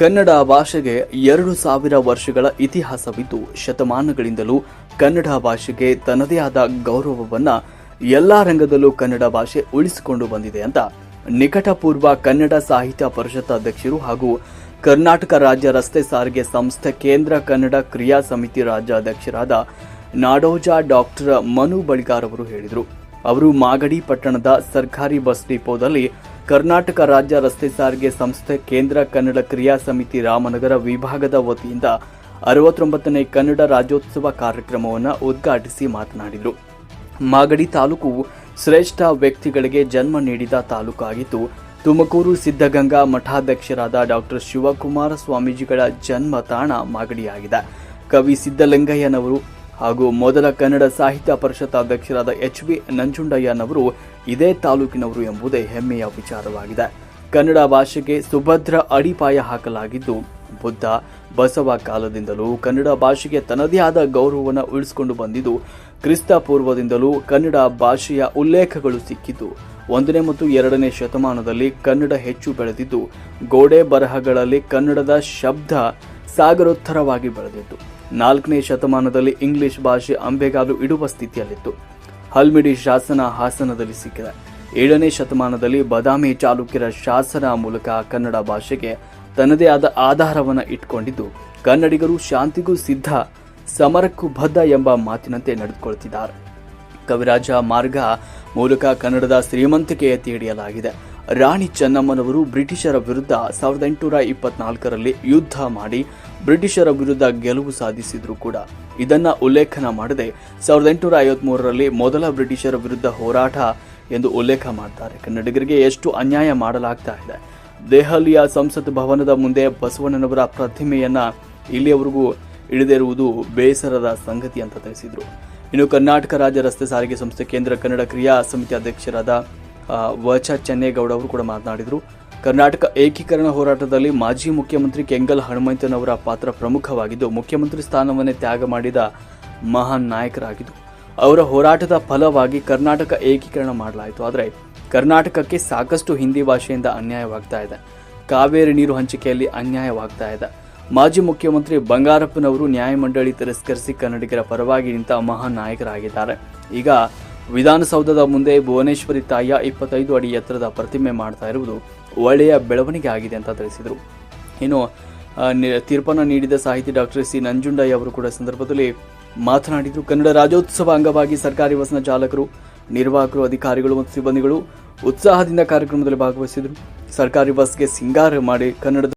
ಕನ್ನಡ ಭಾಷೆಗೆ 2000 ವರ್ಷಗಳ ಇತಿಹಾಸವಿದ್ದು, ಶತಮಾನಗಳಿಂದಲೂ ಕನ್ನಡ ಭಾಷೆಗೆ ತನ್ನದೇ ಆದ ಗೌರವವನ್ನ ಎಲ್ಲಾ ರಂಗದಲ್ಲೂ ಕನ್ನಡ ಭಾಷೆ ಉಳಿಸಿಕೊಂಡು ಬಂದಿದೆ ಅಂತ ನಿಕಟಪೂರ್ವ ಕನ್ನಡ ಸಾಹಿತ್ಯ ಪರಿಷತ್ ಅಧ್ಯಕ್ಷರು ಹಾಗೂ ಕರ್ನಾಟಕ ರಾಜ್ಯ ರಸ್ತೆ ಸಾರಿಗೆ ಸಂಸ್ಥೆ ಕೇಂದ್ರ ಕನ್ನಡ ಕ್ರಿಯಾ ಸಮಿತಿ ರಾಜ್ಯಾಧ್ಯಕ್ಷರಾದ ನಾಡೋಜ ಡಾಕ್ಟರ್ ಮನು ಬಳಿಗಾರ್ ಅವರು ಹೇಳಿದರು. ಅವರು ಮಾಗಡಿ ಪಟ್ಟಣದ ಸರ್ಕಾರಿ ಬಸ್ ಡಿಪೋದಲ್ಲಿ ಕರ್ನಾಟಕ ರಾಜ್ಯ ರಸ್ತೆ ಸಾರಿಗೆ ಸಂಸ್ಥೆ ಕೇಂದ್ರ ಕನ್ನಡ ಕ್ರಿಯಾ ಸಮಿತಿ ರಾಮನಗರ ವಿಭಾಗದ ವತಿಯಿಂದ 69ನೇ ಕನ್ನಡ ರಾಜ್ಯೋತ್ಸವ ಕಾರ್ಯಕ್ರಮವನ್ನು ಉದ್ಘಾಟಿಸಿ ಮಾತನಾಡಿದರು. ಮಾಗಡಿ ತಾಲೂಕು ಶ್ರೇಷ್ಠ ವ್ಯಕ್ತಿಗಳಿಗೆ ಜನ್ಮ ನೀಡಿದ ತಾಲೂಕಾಗಿದ್ದು, ತುಮಕೂರು ಸಿದ್ಧಗಂಗಾ ಮಠಾಧ್ಯಕ್ಷರಾದ ಡಾಕ್ಟರ್ ಶಿವಕುಮಾರ ಸ್ವಾಮೀಜಿಗಳ ಜನ್ಮ ತಾಣ ಮಾಗಡಿಯಾಗಿದೆ. ಕವಿ ಸಿದ್ದಲಿಂಗಯ್ಯನವರು ಹಾಗೂ ಮೊದಲ ಕನ್ನಡ ಸಾಹಿತ್ಯ ಪರಿಷತ್ ಅಧ್ಯಕ್ಷರಾದ ಎಚ್.ವಿ. ನಂಜುಂಡಯ್ಯನವರು ಇದೇ ತಾಲೂಕಿನವರು ಎಂಬುದೇ ಹೆಮ್ಮೆಯ ವಿಚಾರವಾಗಿದೆ. ಕನ್ನಡ ಭಾಷೆಗೆ ಸುಭದ್ರ ಅಡಿಪಾಯ ಹಾಕಲಾಗಿದ್ದು, ಬುದ್ಧ ಬಸವ ಕಾಲದಿಂದಲೂ ಕನ್ನಡ ಭಾಷೆಗೆ ತನ್ನದೇ ಆದ ಗೌರವವನ್ನು ಉಳಿಸಿಕೊಂಡು ಬಂದಿದ್ದು, ಕ್ರಿಸ್ತ ಪೂರ್ವದಿಂದಲೂ ಕನ್ನಡ ಭಾಷೆಯ ಉಲ್ಲೇಖಗಳು ಸಿಕ್ಕಿದ್ದು, 1ನೇ ಮತ್ತು 2ನೇ ಶತಮಾನದಲ್ಲಿ ಕನ್ನಡ ಹೆಚ್ಚು ಬೆಳೆದಿದ್ದು, ಗೋಡೆ ಬರಹಗಳಲ್ಲಿ ಕನ್ನಡದ ಶಬ್ದ ಸಾಗರೋತ್ತರವಾಗಿ ಬೆಳೆದಿತ್ತು. 4ನೇ ಶತಮಾನದಲ್ಲಿ ಇಂಗ್ಲಿಷ್ ಭಾಷೆ ಅಂಬೆಗಾಲು ಇಡುವ ಸ್ಥಿತಿಯಲ್ಲಿತ್ತು. ಹಲ್ಮಿಡಿ ಶಾಸನ ಹಾಸನದಲ್ಲಿ ಸಿಕ್ಕಿದೆ. 7ನೇ ಶತಮಾನದಲ್ಲಿ ಬಾದಾಮಿ ಚಾಲುಕ್ಯರ ಶಾಸನ ಮೂಲಕ ಕನ್ನಡ ಭಾಷೆಗೆ ತನ್ನದೇ ಆದ ಆಧಾರವನ್ನು ಇಟ್ಟುಕೊಂಡಿದ್ದು, ಕನ್ನಡಿಗರು ಶಾಂತಿಗೂ ಸಿದ್ಧ, ಸಮರಕ್ಕೂ ಬದ್ಧ ಎಂಬ ಮಾತಿನಂತೆ ನಡೆದುಕೊಳ್ಳುತ್ತಿದ್ದಾರೆ. ಕವಿರಾಜ ಮಾರ್ಗ ಮೂಲಕ ಕನ್ನಡದ ಶ್ರೀಮಂತಿಕೆ ಎತ್ತಿ ಹಿಡಿಯಲಾಗಿದೆ. ರಾಣಿ ಚೆನ್ನಮ್ಮನವರು ಬ್ರಿಟಿಷರ ವಿರುದ್ಧ 1824ರಲ್ಲಿ ಯುದ್ಧ ಮಾಡಿ ಬ್ರಿಟಿಷರ ವಿರುದ್ಧ ಗೆಲುವು ಸಾಧಿಸಿದ್ರು ಕೂಡ ಇದನ್ನ ಉಲ್ಲೇಖನ ಮಾಡದೆ 1853ರಲ್ಲಿ ಮೊದಲ ಬ್ರಿಟಿಷರ ವಿರುದ್ಧ ಹೋರಾಟ ಎಂದು ಉಲ್ಲೇಖ ಮಾಡ್ತಾರೆ. ಕನ್ನಡಿಗರಿಗೆ ಎಷ್ಟು ಅನ್ಯಾಯ ಮಾಡಲಾಗ್ತಾ ಇದೆ. ದೆಹಲಿಯ ಸಂಸತ್ ಭವನದ ಮುಂದೆ ಬಸವಣ್ಣನವರ ಪ್ರತಿಮೆಯನ್ನ ಇಲ್ಲಿಯವರೆಗೂ ಇಳಿದಿರುವುದು ಬೇಸರದ ಸಂಗತಿ ಅಂತ ತಿಳಿಸಿದರು. ಇನ್ನು ಕರ್ನಾಟಕ ರಾಜ್ಯ ರಸ್ತೆ ಸಾರಿಗೆ ಸಂಸ್ಥೆ ಕೇಂದ್ರ ಕನ್ನಡ ಕ್ರಿಯಾ ಸಮಿತಿ ಅಧ್ಯಕ್ಷರಾದ ವಚ ಚೆನ್ನೇಗೌಡ ಅವರು ಕೂಡ ಮಾತನಾಡಿದರು. ಕರ್ನಾಟಕ ಏಕೀಕರಣ ಹೋರಾಟದಲ್ಲಿ ಮಾಜಿ ಮುಖ್ಯಮಂತ್ರಿ ಕೆಂಗಲ್ ಹನುಮಂತನವರ ಪಾತ್ರ ಪ್ರಮುಖವಾಗಿದ್ದು, ಮುಖ್ಯಮಂತ್ರಿ ಸ್ಥಾನವನ್ನೇ ತ್ಯಾಗ ಮಾಡಿದ ಮಹಾನ್ ನಾಯಕರಾಗಿದ್ದು, ಅವರ ಹೋರಾಟದ ಫಲವಾಗಿ ಕರ್ನಾಟಕ ಏಕೀಕರಣ ಮಾಡಲಾಯಿತು. ಆದರೆ ಕರ್ನಾಟಕಕ್ಕೆ ಸಾಕಷ್ಟು ಹಿಂದಿ ಭಾಷೆಯಿಂದ ಅನ್ಯಾಯವಾಗ್ತಾ ಇದೆ. ಕಾವೇರಿ ನೀರು ಹಂಚಿಕೆಯಲ್ಲಿ ಅನ್ಯಾಯವಾಗ್ತಾ ಇದೆ. ಮಾಜಿ ಮುಖ್ಯಮಂತ್ರಿ ಬಂಗಾರಪ್ಪನವರು ನ್ಯಾಯಮಂಡಳಿ ತಿರಸ್ಕರಿಸಿ ಕನ್ನಡಿಗರ ಪರವಾಗಿ ನಿಂತ ಮಹಾನ್ ನಾಯಕರಾಗಿದ್ದಾರೆ. ಈಗ ವಿಧಾನಸೌಧದ ಮುಂದೆ ಭುವನೇಶ್ವರಿ ತಾಯಿಯ 25 ಅಡಿ ಎತ್ತರದ ಪ್ರತಿಮೆ ಮಾಡ್ತಾ ಇರುವುದು ಒಳ್ಳೆಯ ಬೆಳವಣಿಗೆ ಆಗಿದೆ ಅಂತ ತಿಳಿಸಿದರು. ಇನ್ನು ತೀರ್ಪನ್ನು ನೀಡಿದ ಸಾಹಿತಿ ಡಾಕ್ಟರ್ ಸಿ ನಂಜುಂಡಯ್ಯ ಅವರು ಕೂಡ ಸಂದರ್ಭದಲ್ಲಿ ಮಾತನಾಡಿದರು. ಕನ್ನಡ ರಾಜ್ಯೋತ್ಸವ ಅಂಗವಾಗಿ ಸರ್ಕಾರಿ ಬಸ್ನ ಚಾಲಕರು, ನಿರ್ವಾಹಕರು, ಅಧಿಕಾರಿಗಳು ಮತ್ತು ಸಿಬ್ಬಂದಿಗಳು ಉತ್ಸಾಹದಿಂದ ಕಾರ್ಯಕ್ರಮದಲ್ಲಿ ಭಾಗವಹಿಸಿದರು. ಸರ್ಕಾರಿ ಬಸ್ಗೆ ಸಿಂಗಾರ ಮಾಡಿ ಕನ್ನಡದ